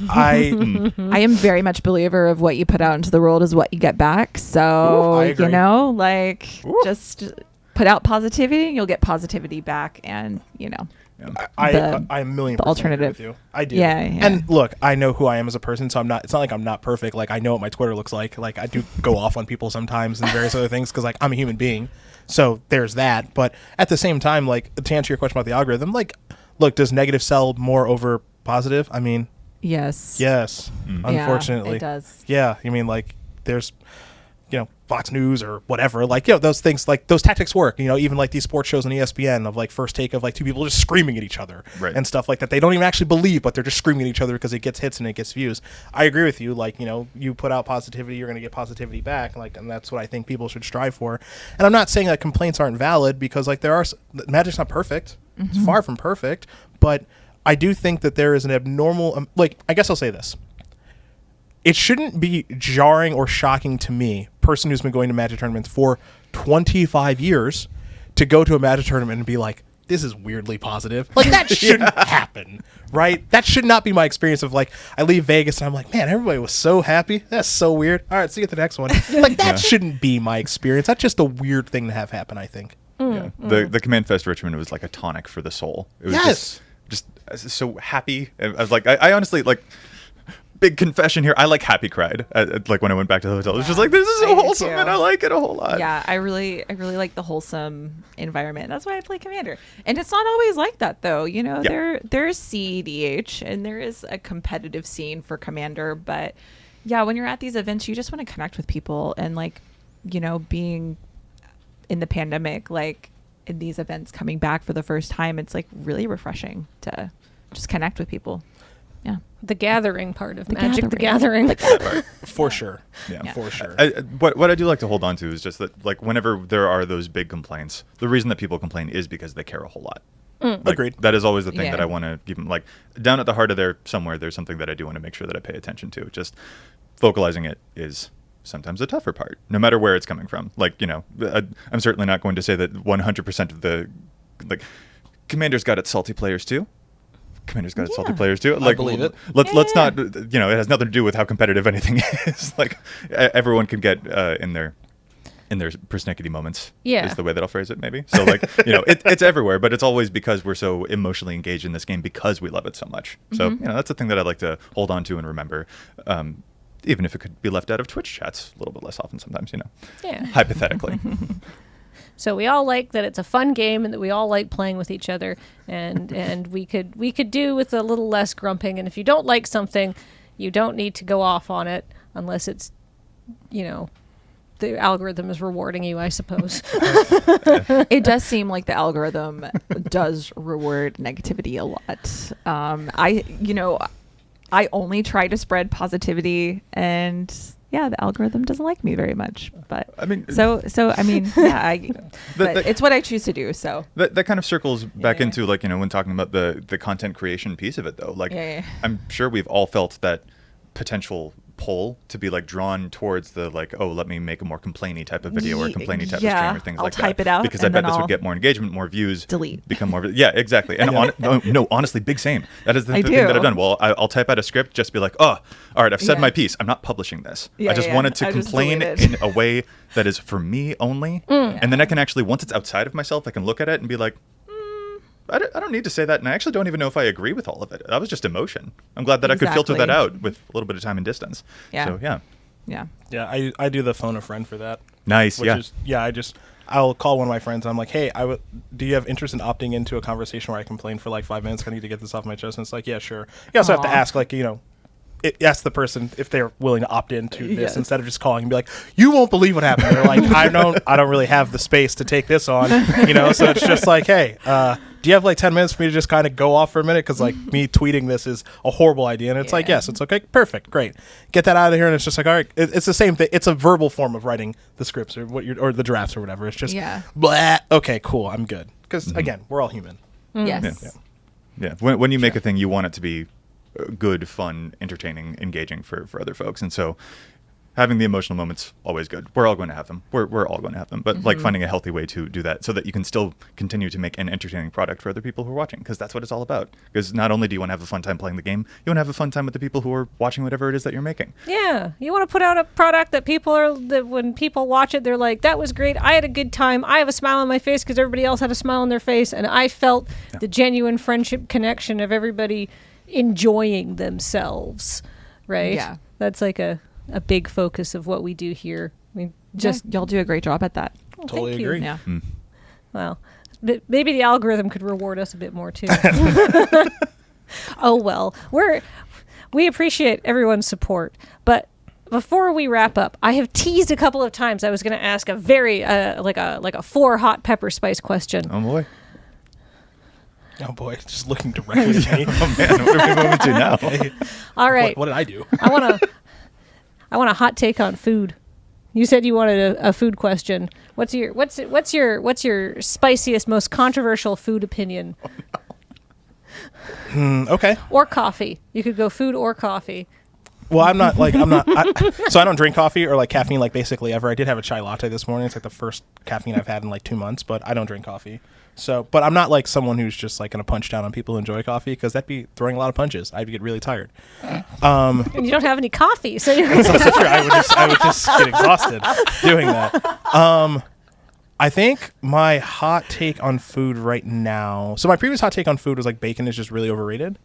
I am very much a believer of what you put out into the world is what you get back. So, I agree. Just put out positivity and you'll get positivity back, and I a million the alternative with you. I do. Yeah. And look, I know who I am as a person, so it's not like I'm not perfect. Like, I know what my Twitter looks like I do go off on people sometimes and various other things because like I'm a human being, So there's that. But at the same time, like, to answer your question about the algorithm, like, look, does negative sell more over positive? I mean, Yes. yes, unfortunately. Yeah, it does. Yeah, I mean, like, there's, Fox News or whatever, like, those things, like, those tactics work, even like these sports shows on ESPN of like First Take of like two people just screaming at each other and stuff like that. They don't even actually believe, but they're just screaming at each other because it gets hits and it gets views. I agree with you. Like, you put out positivity, you're going to get positivity back. Like, and that's what I think people should strive for. And I'm not saying that complaints aren't valid, because like Magic's not perfect. It's far from perfect, but I do think that there is an abnormal, I guess I'll say this. It shouldn't be jarring or shocking to me, person who's been going to Magic tournaments for 25 years, to go to a Magic tournament and be like, this is weirdly positive. Like, that shouldn't happen, right? That should not be my experience of, like, I leave Vegas and I'm like, man, everybody was so happy. That's so weird. All right, see you at the next one. Like, that shouldn't be my experience. That's just a weird thing to have happen, I think. The Command Fest Richmond was like a tonic for the soul. It was just so happy. I was like, I honestly, like, big confession here, I like happy cried like when I went back to the hotel. It was just like, this is so wholesome and I like it a whole lot. Yeah, I really like the wholesome environment. That's why I play Commander. And it's not always like that, though. There's CEDH and there is a competitive scene for Commander, but yeah, when you're at these events, you just want to connect with people. And like, being in the pandemic, like in these events coming back for the first time, it's like really refreshing to just connect with people. Yeah. The gathering part of The Magic, gathering. the gathering. For sure. Yeah. For sure. What I do like to hold on to is just that, like, whenever there are those big complaints, the reason that people complain is because they care a whole lot. Like, Agreed. That is always the thing Yeah. that I want to keep them, like, down at the heart of there's something that I do want to make sure that I pay attention to. Just vocalizing it is sometimes the tougher part, no matter where it's coming from. Like, I'm certainly not going to say that 100% of the, like, Commander's got its salty players too. Commander's got its salty players too. Like, I believe it. Let's not, it has nothing to do with how competitive anything is. Like, everyone can get in their persnickety moments. Yeah. Is the way that I'll phrase it, maybe. So, like, it's everywhere, but it's always because we're so emotionally engaged in this game because we love it so much. So, that's the thing that I'd like to hold on to and remember. Even if it could be left out of Twitch chats a little bit less often sometimes, Yeah. hypothetically. So we all like that it's a fun game and that we all like playing with each other, and we could do with a little less grumping. And if you don't like something, you don't need to go off on it unless it's, the algorithm is rewarding you, I suppose. It does seem like the algorithm does reward negativity a lot. I only try to spread positivity, and the algorithm doesn't like me very much. But I mean, but it's what I choose to do. So that kind of circles back into, like, when talking about the content creation piece of it, though. Like, I'm sure we've all felt that potential pull to be, like, drawn towards the, like, oh, let me make a more complainy type of video or complainy type of stream or things I'll like that. type it out because I and bet then this I'll would get more engagement, more views, delete. become more. Yeah, exactly. And honestly, big same. That is the thing that I've done. Well, I'll type out a script, just be like, oh, all right, I've said my piece. I'm not publishing this. I just wanted to complain in a way that is for me only, and then I can actually, once it's outside of myself, I can look at it and be like, I don't need to say that, and I actually don't even know if I agree with all of it. That was just emotion. I'm glad that I could filter that out with a little bit of time and distance. Yeah. So, yeah. Yeah, I do the phone a friend for that. Nice, Which is, I'll call one of my friends. I'm like, hey, do you have interest in opting into a conversation where I complain for like 5 minutes? I need to get this off my chest. And it's like, yeah, sure. You also have to ask, like, ask the person if they're willing to opt into this instead of just calling and be like, you won't believe what happened. They're like, I don't really have the space to take this on, so it's just like, hey, do you have like 10 minutes for me to just kind of go off for a minute? Because like me tweeting this is a horrible idea. And it's like, yes, it's okay. Perfect. Great. Get that out of here. And it's just like, all right, it's the same thing. It's a verbal form of writing the scripts or or the drafts or whatever. It's just, blah. Okay, cool. I'm good. Because again, we're all human. Yes. Yeah. When you make a thing, you want it to be good, fun, entertaining, engaging for other folks. And so having the emotional moments, always good. We're all going to have them. We're all going to have them. But like finding a healthy way to do that so that you can still continue to make an entertaining product for other people who are watching, because that's what it's all about. Because not only do you want to have a fun time playing the game, you want to have a fun time with the people who are watching whatever it is that you're making. Yeah. You want to put out a product that when people watch it, they're like, that was great. I had a good time. I have a smile on my face because everybody else had a smile on their face. And I felt the genuine friendship connection of everybody enjoying themselves. Right? Yeah. That's like a big focus of what we do here. I mean, Y'all do a great job at that. Totally thank you. agree. Yeah. Well, maybe the algorithm could reward us a bit more too. Oh well, we appreciate everyone's support, but before we wrap up, I have teased a couple of times I was going to ask a very like a 4 hot pepper spice question. Oh boy. Oh boy, just looking directly at me. Oh man, what are we moving to now? All right, What did I do? I want a hot take on food. You said you wanted a food question. What's your spiciest, most controversial food opinion? Okay. Or coffee. You could go food or coffee. Well, so I don't drink coffee or like caffeine like basically ever. I did have a chai latte this morning. It's like the first caffeine I've had in like 2 months, but I don't drink coffee. So, but I'm not like someone who's just like going to punch down on people who enjoy coffee because that'd be throwing a lot of punches. I'd get really tired. And you don't have any coffee, so you're That's also true. I would just get exhausted doing that. I think my hot take on food right now. So my previous hot take on food was like bacon is just really overrated.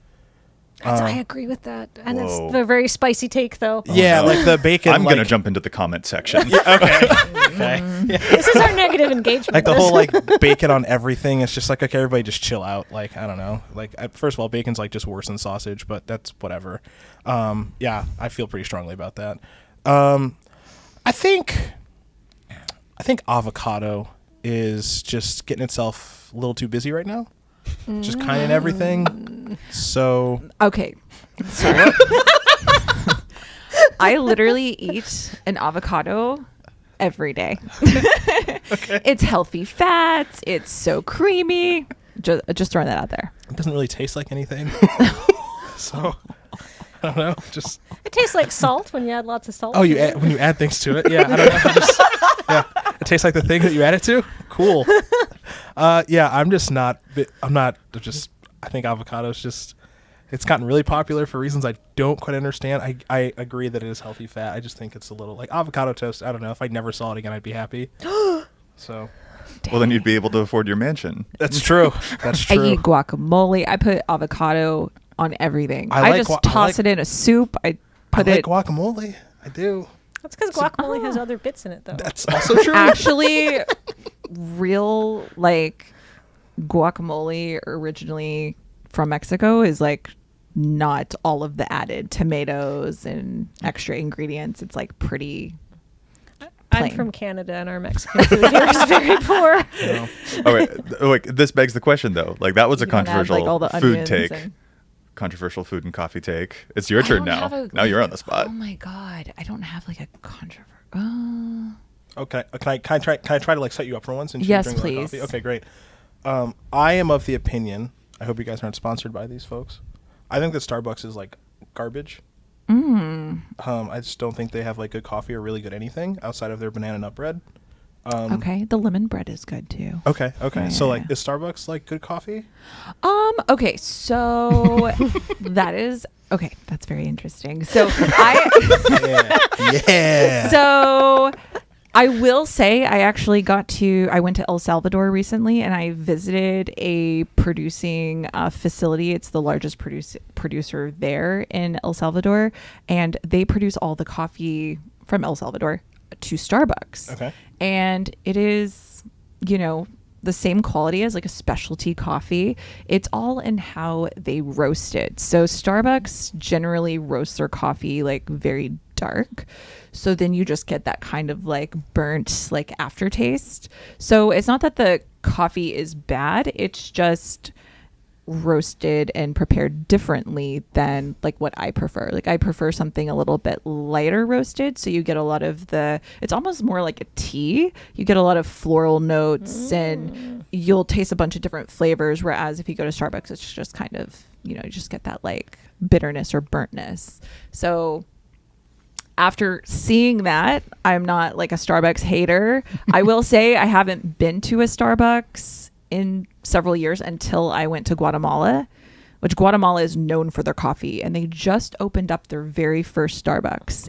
I agree with that. And Whoa. that's a very spicy take, though. Yeah, no. like the bacon. I'm like, gonna jump into the comment section. Okay. Okay. Yeah. This is our negative engagement. Like the whole like bacon on everything. It's just like, okay, everybody just chill out. Like, I don't know. Like, first of all, bacon's like just worse than sausage, but that's whatever. Yeah, I feel pretty strongly about that. I think avocado is just getting itself a little too busy right now. Just kind of everything. So Okay. So I literally eat an avocado every day. It's healthy fats. It's so creamy. Just throwing that out there. it doesn't really taste like anything. So I don't know. Just It tastes like salt when you add lots of salt. when you add things to it. Yeah, I don't know. Yeah, it tastes like the thing that you add it to. Cool. Yeah, I'm not just. I think avocado's just. It's gotten really popular for reasons I don't quite understand. I agree that it is healthy fat. I just think it's a little like avocado toast. I don't know. If I never saw it again, I'd be happy. So. Well, then you'd be able to afford your mansion. That's true. That's true. I eat guacamole. I put avocado on everything. I like just toss it in a soup. I put like it. guacamole. I do. That's because guacamole has other bits in it, though. That's also true. Actually, real like guacamole originally from Mexico is like not all of the added tomatoes and extra ingredients. It's like pretty. I'm plain. from Canada, and our Mexican food here is very poor. No. Oh wait, this begs the question though. Like that was a You don't add, controversial like, all the food onions take. and- Controversial food and coffee take. It's your I turn don't now. have a- Now you're on the spot. Oh my god, I don't have like a controversial. Okay. Can I try to like set you up for once? And Yes, drink a lot of please. coffee? Okay, great. I am of the opinion. I hope you guys aren't sponsored by these folks. I think that Starbucks is like garbage. I just don't think they have like good coffee or really good anything outside of their banana nut bread. Okay, the lemon bread is good too. Okay. So like, Yeah. is Starbucks like good coffee? Okay, so that is okay. That's very interesting. So Yeah. so I will say I went to El Salvador recently and I visited a producing facility. It's the largest producer there in El Salvador, and they produce all the coffee from El Salvador to Starbucks. Okay. And it is, the same quality as like a specialty coffee. It's all in how they roast it. So Starbucks generally roasts their coffee like very dark. So then you just get that kind of like burnt like aftertaste. So it's not that the coffee is bad. It's just roasted and prepared differently than like what I prefer. Like I prefer something a little bit lighter roasted, so you get a lot of it's almost more like a tea. You get a lot of floral notes and you'll taste a bunch of different flavors, whereas if you go to Starbucks it's just kind of, you just get that like bitterness or burntness. So after seeing that, I'm not like a Starbucks hater. I will say I haven't been to a Starbucks in several years until I went to Guatemala, which Guatemala is known for their coffee, and they just opened up their very first Starbucks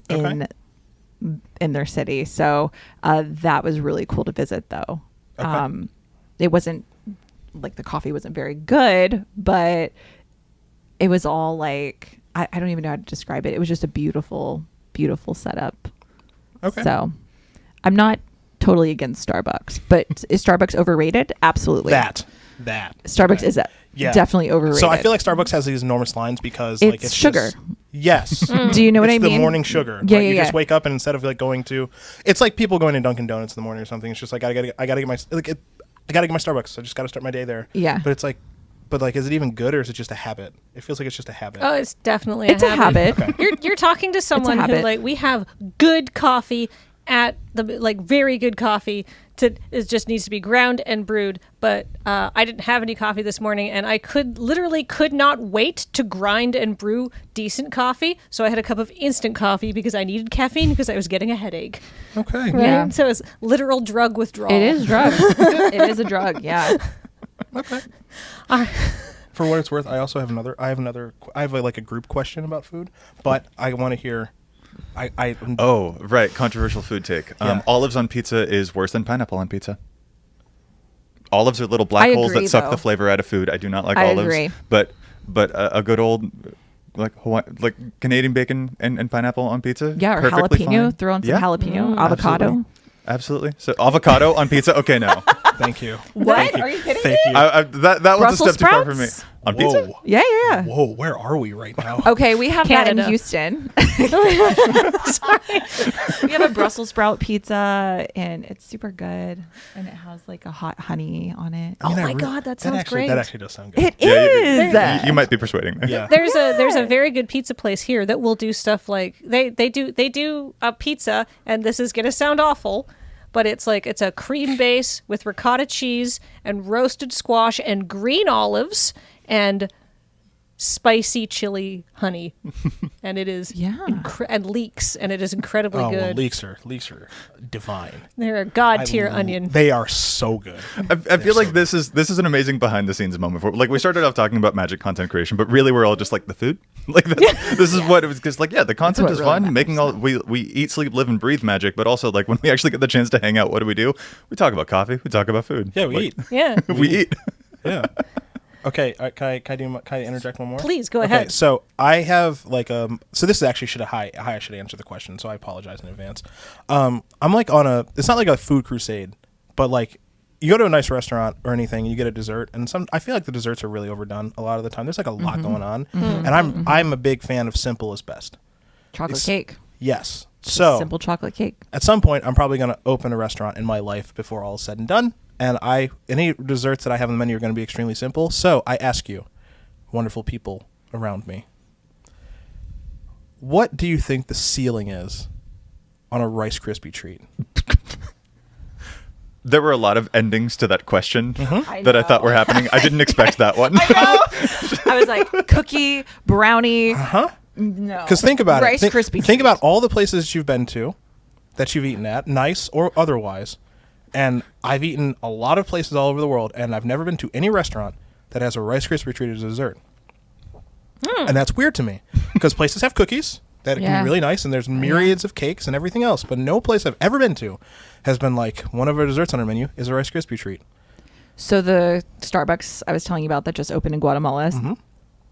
in their city. So that was really cool to visit, though. Okay. It wasn't like the coffee wasn't very good, but it was all like I don't even know how to describe it. It was just a beautiful setup. Okay. So I'm not totally against Starbucks, but is Starbucks overrated? Absolutely. That. Starbucks Okay. is Yeah. definitely overrated. So I feel like Starbucks has these enormous lines because It's like it's sugar. just- yes. Do you know what It's I mean? the morning sugar. Yeah, right? yeah, You yeah. just wake up and instead of like going to, it's like people going to Dunkin' Donuts in the morning or something. It's just like I gotta get my I gotta get my Starbucks. I just gotta start my day there. Yeah. But it's like, is it even good or is it just a habit? It feels like it's just a habit. Oh, it's definitely It's a habit. Okay. You're talking to someone who habit. like we have good coffee at the like very good coffee. It just needs to be ground and brewed. But I didn't have any coffee this morning, and I could not wait to grind and brew decent coffee. So I had a cup of instant coffee because I needed caffeine because I was getting a headache. Okay. Right? Yeah. So it's literal drug withdrawal. It is drug. It is a drug. Yeah. Okay. For what it's worth, I also have I have like a group question about food, but I want to hear. Oh, right. Controversial food take. Yeah. Olives on pizza is worse than pineapple on pizza. Olives are little black I holes agree, that suck though. the flavor out of food. I do not like I olives. agree. But a good old like Canadian bacon and pineapple on pizza. Yeah, or perfectly jalapeno. fine. Throw on some Yeah. jalapeno, avocado. Absolutely. So avocado on pizza? Okay, no. Thank you. What? Thank you. Are you kidding Thank me? you. That was Brussels a step too far for me. sprouts? On Whoa. pizza? Yeah. Whoa, where are we right now? Okay, we have that Canada. in Houston. We have a Brussels sprout pizza, and it's super good, and it has like a hot honey on it. I mean, Oh I my God, that sounds great. That actually does sound good. It Yeah, is. you might be persuading me. Yeah. There's a very good pizza place here that will do stuff like they do a pizza, and this is gonna sound awful, but it's a cream base with ricotta cheese and roasted squash and green olives and spicy chili honey, and it is and leeks, and it is incredibly Oh, well, good. leeks are divine. They're a god tier onion. They are so good. I feel like this is an amazing behind the scenes moment for like we started off talking about magic content creation, but really we're all just like the food. Like this is what it was because like the content what is really fun. matters. Making all we eat, sleep, live, and breathe magic, but also like when we actually get the chance to hang out, what do? We talk about coffee. We talk about food. Yeah, we Like, eat. Yeah, We eat. Yeah. Okay, can I interject one more? please go Okay, ahead. so I have so this is actually I should answer the question, so I apologize in advance. I'm like it's not like a food crusade, but like you go to a nice restaurant or anything and you get a dessert, and I feel like the desserts are really overdone a lot of the time. There's like a lot going on, and I'm a big fan of simple is best. Chocolate cake. Yes. So Simple chocolate cake. at some point I'm probably going to open a restaurant in my life before all is said and done, and any desserts that I have on the menu are going to be extremely simple. So I ask you, wonderful people around me, what do you think the ceiling is on a Rice Krispie treat? There were a lot of endings to that question I that I thought know. were happening. I didn't expect that one. I was like cookie, brownie. Huh? No. Because think about Rice it. Krispie Think about treat. all the places that you've been to, that you've eaten at, nice or otherwise. And I've eaten a lot of places all over the world, and I've never been to any restaurant that has a Rice Krispie treat as a dessert. And that's weird to me, because places have cookies that can Yeah. be really nice, and there's myriads of cakes and everything else. But no place I've ever been to has been like, one of our desserts on our menu is a Rice Krispie treat. So the Starbucks I was telling you about that just opened in Guatemala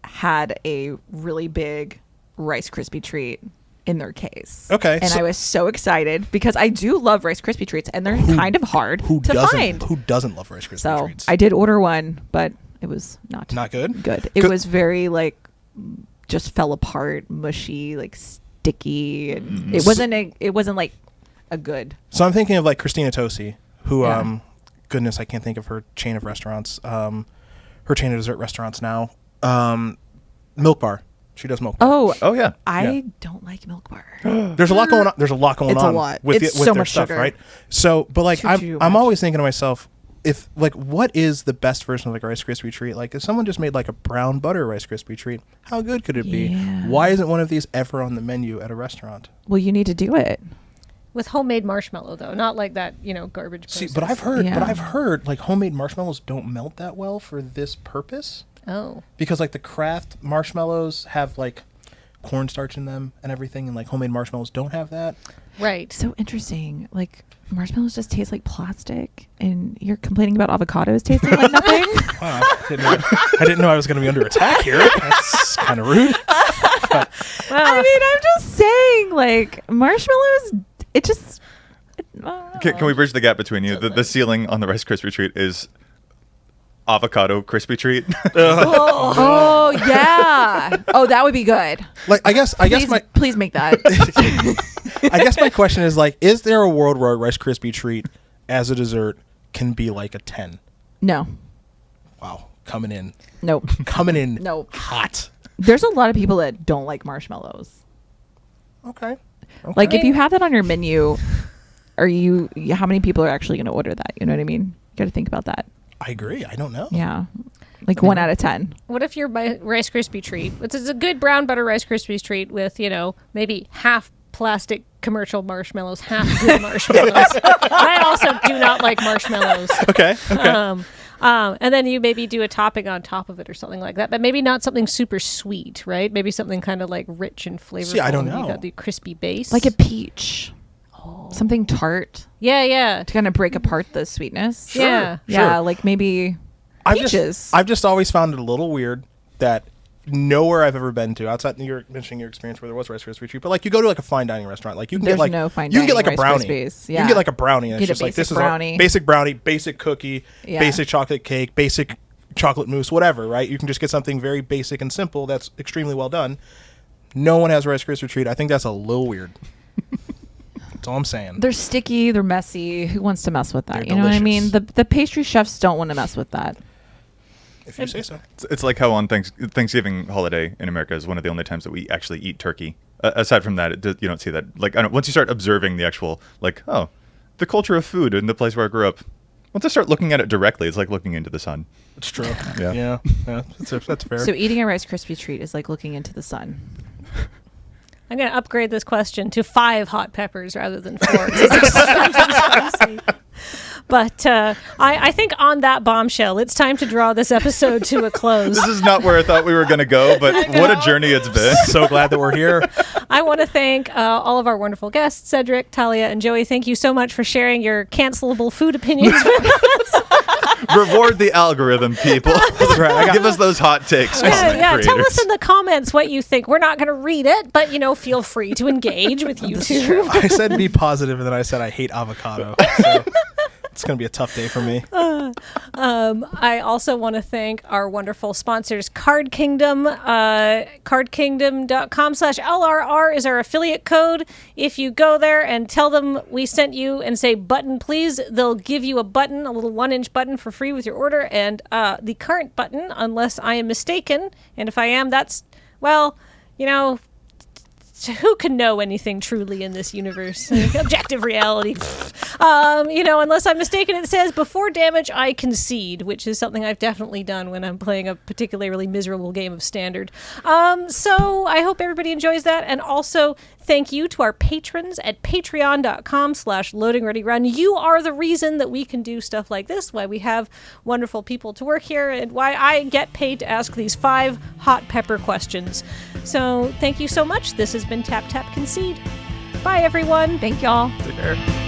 had a really big Rice Krispie treat in their case. Okay, And so- I was so excited because I do love Rice Krispie treats, and they're kind of hard Who to doesn't? find. Who doesn't love Rice Krispie So treats? I did order one, but it was not good. Good. It Good. was very like just fell apart, mushy, like sticky, and it wasn't like a good. So I'm thinking of like Christina Tosi, who, Yeah. goodness, I can't think of her chain of restaurants, her chain of dessert restaurants now. Milk Bar. She does Milk Bar. Oh, Yeah. I don't like Milk Bar. There's a lot going on. There's a lot going It's a on lot. with It's with so their much stuff, sugar. right? So, but like Too I'm much. always thinking to myself, if like what is the best version of like a Rice Krispie treat? Like if someone just made like a brown butter Rice Krispie treat, how good could it be? Yeah. Why isn't one of these ever on the menu at a restaurant? Well, you need to do it. With homemade marshmallow, though, not like that, garbage. See, process. but I've Yeah. heard like homemade marshmallows don't melt that well for this purpose, Oh, because like the craft marshmallows have like cornstarch in them and everything, and like homemade marshmallows don't have that. right. So interesting. Like marshmallows just taste like plastic, and you're complaining about avocados tasting like nothing. Wow, I didn't know I was going to be under attack here. That's kind of rude. I mean, I'm just saying, like marshmallows. It just Can we bridge the gap between you? The ceiling on the Rice Krispie treat is avocado crispy treat. Oh yeah. Oh, that would be good. Like I guess Please make that. I guess my question is like, is there a world where a Rice Krispie treat as a dessert can be like a 10? No. Wow, coming in Nope. Nope. hot. There's a lot of people that don't like marshmallows. Okay. Like if you have that on your menu, how many people are actually going to order that? You know what I mean? You got to think about that. I agree. I don't know. Yeah. Like 1 out of 10. What if your Rice Krispie treat, which is a good brown butter Rice Krispies treat with, maybe half plastic commercial marshmallows, half good marshmallows. I also do not like marshmallows. Okay. And then you maybe do a topping on top of it or something like that, but maybe not something super sweet, right? Maybe something kind of like rich and flavorful. See, I don't know. You got the crispy base. Like a peach. Something tart Yeah. to kind of break apart the sweetness. Sure. Yeah. Yeah, like maybe peaches. I've just always found it a little weird that nowhere I've ever been to outside you're mentioning your experience where there was Rice Krispie treat, but like you go to like a fine dining restaurant, like you can There's get like no fine you can get dining like a Rice brownie. Krispies. You can get like a brownie and Get it's a just like this basic is brownie. basic brownie, basic cookie, Yeah. basic chocolate cake, basic chocolate mousse, whatever, right? You can just get something very basic and simple that's extremely well done. No one has Rice Krispie treat. I think that's a little weird. That's all I'm saying. They're sticky, they're messy. Who wants to mess with that? They're You know what I mean? delicious. The pastry chefs don't want to mess with that. If you say so. It's like how on Thanksgiving holiday in America is one of the only times that we actually eat turkey. Aside from that, you don't see that. Like once you start observing the actual, the culture of food in the place where I grew up, once I start looking at it directly, it's like looking into the sun. It's true. Yeah. Yeah. That's fair. So eating a Rice Krispie treat is like looking into the sun. I'm going to upgrade this question to 5 hot peppers rather than 4. But I think on that bombshell, it's time to draw this episode to a close. This is not where I thought we were going to go, but what a journey it's been. So glad that we're here. I want to thank all of our wonderful guests, Cedric, Taalia, and Joey. Thank you so much for sharing your cancelable food opinions with us. Reward the algorithm, people. That's right. Give us those hot takes. Yeah, content tell us creators. in the comments what you think. We're not going to read it, but feel free to engage with YouTube. I said be positive, and then I said I hate avocado. So it's going to be a tough day for me. I also want to thank our wonderful sponsors, Card Kingdom. cardkingdom.com/LRR is our affiliate code. If you go there and tell them we sent you and say button please, they'll give you a button, a little 1-inch button for free with your order. And the current button, unless I am mistaken, and if I am, that's, who can know anything truly in this universe? Objective reality. Unless I'm mistaken, it says before damage, I concede, which is something I've definitely done when I'm playing a particularly miserable game of Standard. So I hope everybody enjoys that. And also thank you to our patrons at patreon.com/loadingreadyrun. You are the reason that we can do stuff like this, why we have wonderful people to work here, and why I get paid to ask these 5 hot pepper questions. So thank you so much. This has been Tap Tap Concede. Bye, everyone. Thank y'all. Take care.